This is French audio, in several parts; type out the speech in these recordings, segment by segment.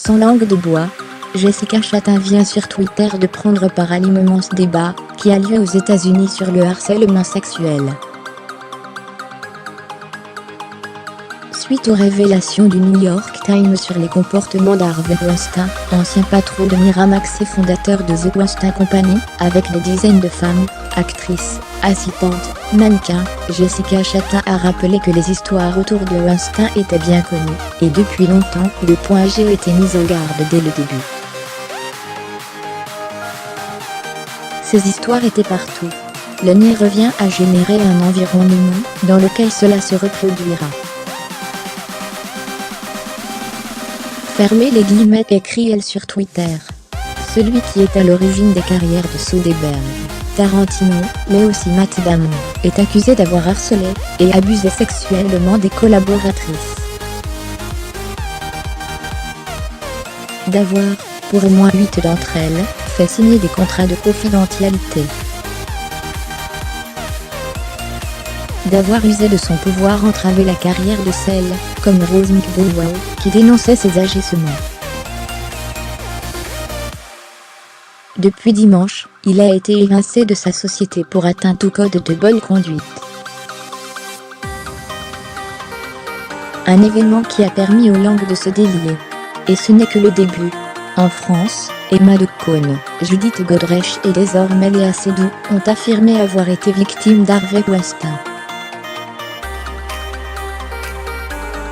Sans langue de bois, Jessica Chastain vient sur Twitter de prendre part à l'immense débat qui a lieu aux États-Unis sur le harcèlement sexuel. Suite aux révélations du New York Times sur les comportements d'Harvey Weinstein, ancien patron de Miramax et fondateur de The Weinstein Company, avec des dizaines de femmes, actrices, assistantes, mannequins, Jessica Chastain a rappelé que les histoires autour de Weinstein étaient bien connues, et depuis longtemps, le point G a été mis en garde dès le début. Ces histoires étaient partout. Le nez revient à générer un environnement dans lequel cela se reproduira. Fermez les guillemets, écrit-elle sur Twitter. Celui qui est à l'origine des carrières de Soderbergh, Tarantino, mais aussi Matt Damon, est accusé d'avoir harcelé et abusé sexuellement des collaboratrices. D'avoir, pour au moins 8 d'entre elles, fait signer des contrats de confidentialité. D'avoir usé de son pouvoir entraver la carrière de celles, comme Rose McGowan, qui dénonçait ses agissements. Depuis dimanche, il a été évincé de sa société pour atteinte au code de bonne conduite. Un événement qui a permis aux langues de se délier. Et ce n'est que le début. En France, Emma de Cône, Judith Godrèche et désormais Léa Seydoux ont affirmé avoir été victimes d'Harvey Weinstein.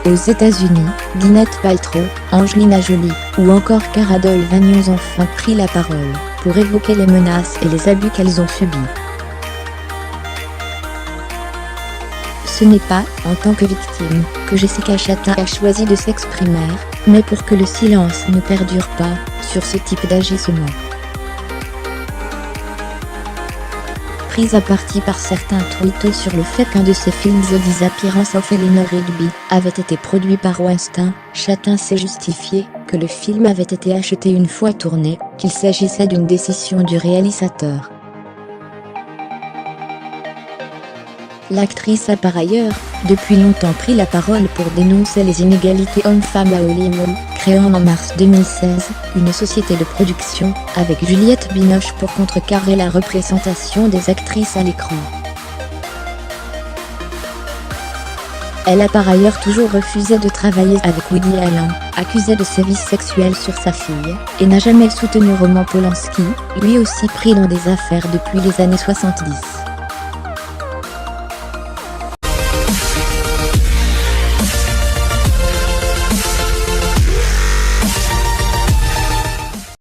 Aux États-Unis, Gwyneth Paltrow, Angelina Jolie, ou encore Cara Delevingne ont enfin pris la parole, pour évoquer les menaces et les abus qu'elles ont subis. Ce n'est pas, en tant que victime, que Jessica Chastain a choisi de s'exprimer, mais pour que le silence ne perdure pas, sur ce type d'agissement. Prise à partie par certains tweetos sur le fait qu'un de ses films The Disappearance of Eleanor Rigby avait été produit par Weinstein, Chastain s'est justifié que le film avait été acheté une fois tourné, qu'il s'agissait d'une décision du réalisateur. L'actrice a par ailleurs, depuis longtemps pris la parole pour dénoncer les inégalités hommes-femmes à Hollywood, créant en mars 2016, une société de production, avec Juliette Binoche pour contrecarrer la représentation des actrices à l'écran. Elle a par ailleurs toujours refusé de travailler avec Woody Allen, accusé de sévices sexuels sur sa fille, et n'a jamais soutenu Roman Polanski, lui aussi pris dans des affaires depuis les années 70.